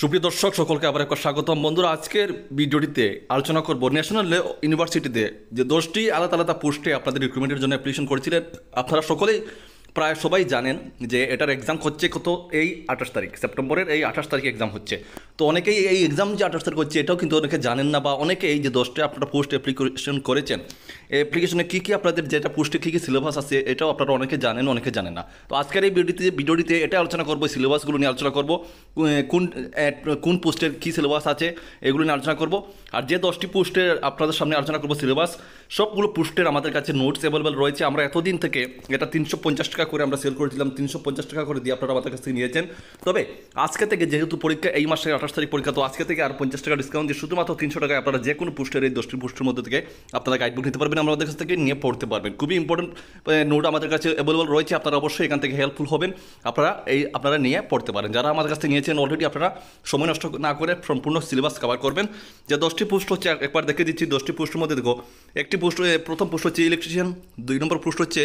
সুপ্রিয় দর্শক সকলকে আবার একবার স্বাগতম। বন্ধুরা, আজকের ভিডিওটিতে আলোচনা করব ন্যাশনাল ইউনিভার্সিটিতে যে 10টি আলাদা আলাদা পোস্টে আপনাদের রিক্রুটমেন্টের জন্য অ্যাপ্লিকেশন করেছিলেন। আপনারা সকলেই প্রায় সবাই জানেন যে এটার এক্সাম হচ্ছে এই 28 তারিখ সেপ্টেম্বরের, এই 28 তারিখে এক্সাম হচ্ছে। তো অনেকেই এই এক্সাম যে 28 তারিখ হচ্ছে এটাও কিন্তু অনেকে জানেন না, বা অনেকে এই যে 10টা আপনারা পোস্ট অ্যাপ্লিকেশন করেছেন, অ্যাপ্লিকেশনে কী কী আপনাদের যেটা পোস্টে কী কী সিলেবাস আছে এটাও আপনারা অনেকে জানেন, অনেকে জানেন না। তো আজকের এই ভিডিওটিতে এটা আলোচনা করবো, সিলেবাসগুলো নিয়ে আলোচনা করবো, কোন পোস্টের কী সিলেবাস আছে এগুলো নিয়ে আলোচনা করবো। আর যে 10টি পোস্টের আপনাদের সামনে আলোচনা করবো সিলেবাস, সবগুলো পোস্টের আমাদের কাছে নোটস অ্যাভেলেবেল রয়েছে। আমরা এতদিন থেকে এটা 350 টাকা করে আমরা সেল করেছিলাম, 350 টাকা করে দিয়ে আপনারা আমাদের কাছ থেকে নিয়েছেন। তবে আজকে থেকে যেহেতু পরীক্ষা এই মাসের 28 তারিখ পরীক্ষা, তো আজকে থেকে আর 50 টাকা ডিসকাউন্ট দিয়ে শুধুমাত্র 300 টাকায় আপনারা যে কোনো পোস্টের এই 10টি পোস্টের মধ্যে থেকে আপনারা গাইডবুক নিতে পারবেন, আমাদের কাছ থেকে নিয়ে পড়তে পারবেন। খুবই ইম্পর্টেন্ট নোট আমাদের কাছে অ্যাভেলেবল রয়েছে, আপনারা অবশ্যই এখান থেকে হেল্পফুল হবেন, আপনারা নিয়ে পড়তে পারেন। যারা আমাদের কাছ থেকে নিয়েছেন অলরেডি, আপনারা সময় নষ্ট না করে সম্পূর্ণ সিলেবাস কভার করবেন। যে 10টি পোস্ট হচ্ছে একবার দেখে দিচ্ছি। 10টি পোস্টের মধ্যে দেখো, একটি পোস্ট, প্রথম পোস্ট হচ্ছে ইলেকট্রিশিয়ান, 2 নম্বর পোস্ট হচ্ছে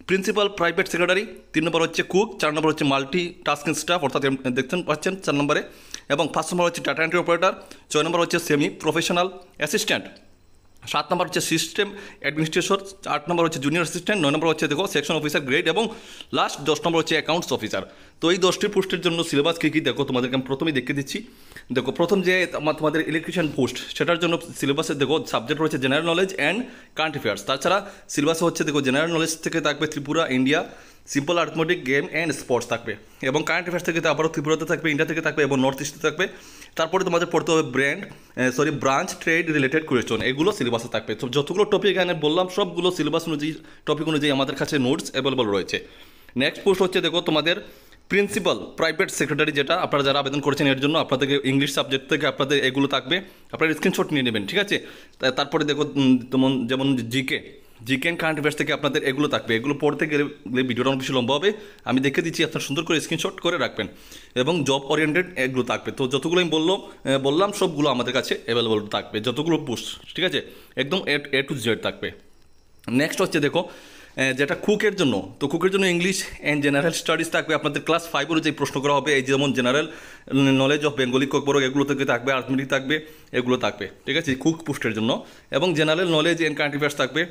প্রিন্সিপাল প্রাইভেট সেক্রেটারি, 3 নম্বর হচ্ছে কুক, 4 নম্বর হচ্ছে মাল্টি টাস্কিং স্টাফ, অর্থাৎ দেখতে পাচ্ছেন 4 নম্বরে, এবং 5 নম্বর হচ্ছে ডাটা এন্ট্রি অপারেটর, 6 নম্বর হচ্ছে সেমি প্রফেশনাল অ্যাসিস্ট্যান্ট, 7 নম্বর হচ্ছে সিস্টেম অ্যাডমিনিস্ট্রেটর, 8 নম্বর হচ্ছে জুনিয়র অ্যাসিস্ট্যান্ট, 9 নম্বর হচ্ছে দেখো সেকশন অফিসার গ্রেড, এবং লাস্ট 10 নম্বর হচ্ছে অ্যাকাউন্টস অফিসার। তো এই 10টি পোস্টের জন্য সিলেবাস কী কী দেখো তোমাদেরকে আমি প্রথমেই দেখিয়ে দিচ্ছি। দেখো, প্রথম যে তোমাদের ইলেকট্রিশিয়ান পোস্ট, সেটার জন্য সিলেবাসে দেখো সাবজেক্ট রয়েছে general knowledge and current affairs. তাছাড়া সিলেবাসে হচ্ছে দেখো জেনারেল নলেজ থেকে থাকবে Tripura, India, simple arithmetic, game and sports থাকবে, এবং কারেন্ট অ্যাফেয়ার্স থেকে আবারও ত্রিপুরাতে থাকবে, ইন্ডিয়া থেকে থাকবে, এবং নর্থ ইস্টে থাকবে। তারপরে তোমাদের পড়তে হবে ব্রাঞ্চ ট্রেড রিলেটেড কোয়েশ্চন, এগুলো সিলেবাসে থাকবে। তো যতগুলো টপিক এখানে বললাম সবগুলো সিলেবাস অনুযায়ী, টপিক অনুযায়ী আমাদের কাছে নোটস অ্যাভেলেবল রয়েছে। নেক্সট পোস্ট হচ্ছে দেখো তোমাদের প্রিন্সিপাল প্রাইভেট সেক্রেটারি, যেটা আপনারা যারা আবেদন করেছেন এর জন্য আপনাদেরকে ইংলিশ সাবজেক্ট থেকে আপনাদের এগুলো থাকবে, আপনারা স্ক্রিনশট নিয়ে নেবেন, ঠিক আছে। তারপরে দেখো যেমন জিকে অ্যান্ড কারেন্ট অ্যাফেয়ার্স থেকে আপনাদের এগুলো থাকবে। এগুলো পড়তে গেলে ভিডিওটা অনেক বেশি লম্বা হবে, আমি দেখে দিচ্ছি, আপনারা সুন্দর করে স্ক্রিনশট করে রাখবেন, এবং জব ওরিয়েন্টেড এগুলো থাকবে। তো যতগুলো আমি বললাম সবগুলো আমাদের কাছে অ্যাভেলেবল থাকবে, যতগুলো পোস্ট, ঠিক আছে, একদম A to Z থাকবে। নেক্সট হচ্ছে দেখো যেটা কুকের জন্য, তো কুকের জন্য ইংলিশ অ্যান্ড জেনারেল স্টাডিজ থাকবে, আপনাদের ক্লাস 5 অনুযায়ী প্রশ্ন করা হবে। এই যেমন জেনারেল নলেজ অফ বেঙ্গলি কোকবরক এগুলো থেকে থাকবে, আর্থমেটিক থাকবে, এগুলো থাকবে, ঠিক আছে, কুক পোস্টের জন্য, এবং general knowledge and current affairs থাকবে,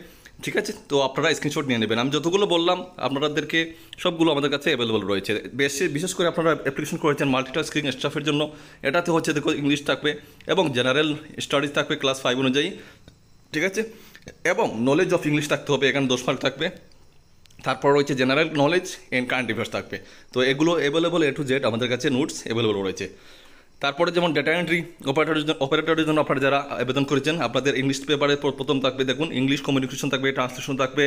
ঠিক আছে। তো আপনারা স্ক্রিনশট নিয়ে নেবেন। আমি যতগুলো বললাম আপনাদেরকে সবগুলো আমাদের কাছে অ্যাভেলেবল রয়েছে। বিশেষ করে আপনারা অ্যাপ্লিকেশন করেছেন মাল্টিটাস্কিং স্টাফের জন্য, এটাতে হচ্ছে দেখো ইংলিশ থাকবে, এবং জেনারেল স্টাডিজ থাকবে ক্লাস 5 অনুযায়ী, ঠিক আছে, এবং নলেজ অফ ইংলিশ থাকতে হবে, এখানে 10 মার্ক থাকবে। তারপর রয়েছে general knowledge and current affairs থাকবে। তো এগুলো অ্যাভেলেবল A to Z আমাদের কাছে নোটস অ্যাভেলেবল রয়েছে। তারপরে যেমন ডেটা এন্ট্রি অপারেটরের জন্য আপনারা যারা আবেদন করেছেন, আপনাদের ইংলিশ পেপারে প্রথম থাকবে দেখুন ইংলিশ কমিউনিকেশন থাকবে, ট্রান্সলেশন থাকবে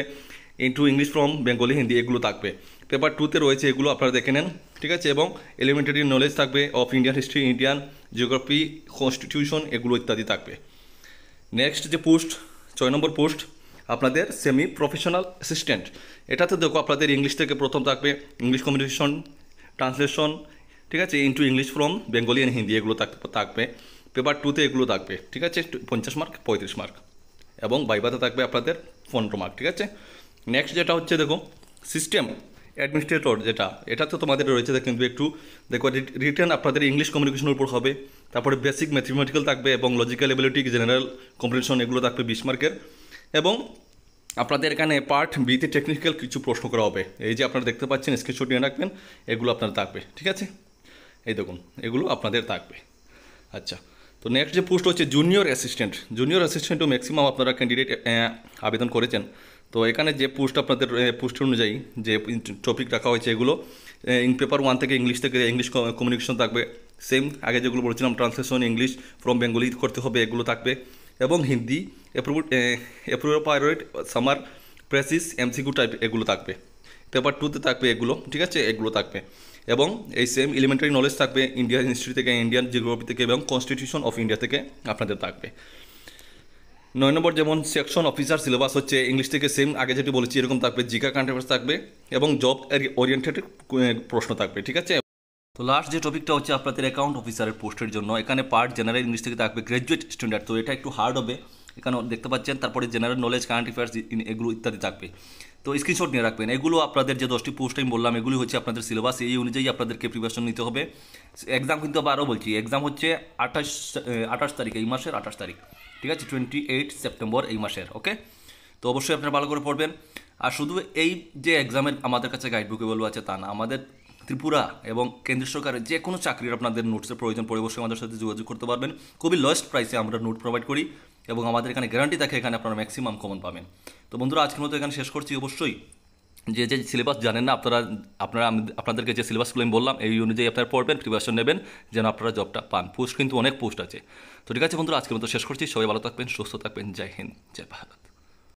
into English from Bengali, Hindi, এগুলো থাকবে। পেপার 2তে রয়েছে এগুলো, আপনারা দেখে নেন, ঠিক আছে, এবং এলিমেন্টারি নলেজ থাকবে of Indian history, Indian geography, constitution, এগুলো ইত্যাদি থাকবে। নেক্সট যে পোস্ট, 6 নম্বর পোস্ট আপনাদের সেমি প্রফেশনাল অ্যাসিস্ট্যান্ট, এটাতে দেখো আপনাদের ইংলিশ থেকে প্রথম থাকবে ইংলিশ কমিউনিকেশন, ট্রান্সলেশন, ঠিক আছে, into English from Bengali and Hindi, এগুলো থাকবে। পেপার 2তে এগুলো থাকবে, ঠিক আছে, 50 মার্ক, 35 মার্ক, এবং ভাইভাতে থাকবে আপনাদের 15 মার্ক, ঠিক আছে। নেক্সট যেটা হচ্ছে দেখো সিস্টেম অ্যাডমিনিস্ট্রেটর, এটাতে তোমাদের রয়েছে কিন্তু একটু দেখো রিটেন আপনাদের ইংলিশ কমিউনিকেশনের উপর হবে, তারপরে বেসিক ম্যাথমেটিক্যাল থাকবে, এবং লজিক্যাল এবিলিটি, জেনারেল কম্প্রিহেনশন, এগুলো থাকবে 20 মার্কের, এবং আপনাদের এখানে পার্ট বিতে টেকনিক্যাল কিছু প্রশ্ন করা হবে। এই যে আপনারা দেখতে পাচ্ছেন, স্ক্রিনশট নিয়ে রাখবেন, এগুলো আপনার থাকবে, ঠিক আছে, এই দেখুন এগুলো আপনাদের থাকবে। আচ্ছা, তো নেক্সট যে পোস্ট হচ্ছে জুনিয়র অ্যাসিস্ট্যান্টও ম্যাক্সিমাম আপনারা ক্যান্ডিডেট আবেদন করেছেন। তো এখানে যে পোস্ট আপনাদের পোস্ট অনুযায়ী যে টপিক রাখা হয়েছে, এগুলো পেপার 1 থেকে ইংলিশ কমিউনিকেশন থাকবে, সেম আগে যেগুলো বলেছিলাম, ট্রান্সলেশন ইংলিশ ফ্রম বেঙ্গলি করতে হবে, এগুলো থাকবে, এবং Hindi appropriate summer precis MCQ type, এগুলো থাকবে। পেপার 2তে থাকবে এগুলো, ঠিক আছে, এগুলো থাকবে, এবং এই সেম এলিমেন্টারি নলেজ থাকবে ইন্ডিয়ান হিস্ট্রি থেকে, ইন্ডিয়ান জিওগ্রাফি থেকে, এবং কনস্টিটিউশন অফ ইন্ডিয়া থেকে আপনাদের থাকবে। 9 নম্বর যেমন সেকশন অফিসার সিলেবাস হচ্ছে ইংলিশ থেকে সেম আগে যেটি বলেছি এরকম থাকবে, জিকা কারেন্ট অ্যাফেয়ার্স থাকবে, এবং জব ওরিয়েন্টেড প্রশ্ন থাকবে, ঠিক আছে। তো লাস্ট যে টপিকটা হচ্ছে আপনাদের অ্যাকাউন্ট অফিসারের পোস্টের জন্য, এখানে পার্ট জেনারেল ইংলিশ থেকে থাকবে গ্র্যাজুয়েট স্ট্যান্ডার্ড, তো এটা একটু হার্ড হবে, এখানে দেখতে পাচ্ছেন। তারপরে জেনারেল নলেজ, কারেন্ট অ্যাফেয়ার্স, এগুলো ইত্যাদি থাকবে। তো স্ক্রিনশট নিয়ে রাখবেন। এগুলো আপনাদের যে 10টি পোস্ট আমি বললাম, এগুলি হচ্ছে আপনাদের সিলেবাস, এই অনুযায়ী আপনাদেরকে প্রিপারেশন নিতে হবে। এক্সাম কিন্তু আবারও বলছি, এক্সাম হচ্ছে 28 তারিখ, এই মাসের 28 তারিখ, ঠিক আছে, 28 সেপ্টেম্বর এই মাসের। ওকে, তো অবশ্যই আপনারা ভালো করে পড়বেন। আর শুধু এই যে এক্সামের আমাদের কাছে গাইড বুকে বলবো আছে তা না, আমাদের ত্রিপুরা এবং কেন্দ্র সরকারের যে কোনো চাকরির আপনাদের নোটসের প্রয়োজন পড়ে অবশ্যই আমাদের সাথে যোগাযোগ করতে পারবেন। খুবই লোয়েস্ট প্রাইসে আমরা নোট প্রোভাইড করি এবং আমাদের এখানে গ্যারান্টি থাকে এখানে আপনারা ম্যাক্সিমাম কমন পাবেন। তো বন্ধুরা, আজকের মতো এখানে শেষ করছি। অবশ্যই যে যে সিলেবাস জানেন না আপনাদেরকে যে সিলেবাসগুলো আমি বললাম এই অনুযায়ী আপনারা পড়বেন, প্রিপারেশন নেবেন যেন আপনারা জবটা পান। পোস্ট কিন্তু অনেক পোস্ট আছে। তো ঠিক আছে বন্ধুরা, আজকের মতো শেষ করছি। সবাই ভালো থাকবেন, সুস্থ থাকবেন। জয় হিন্দ, জয় ভারত।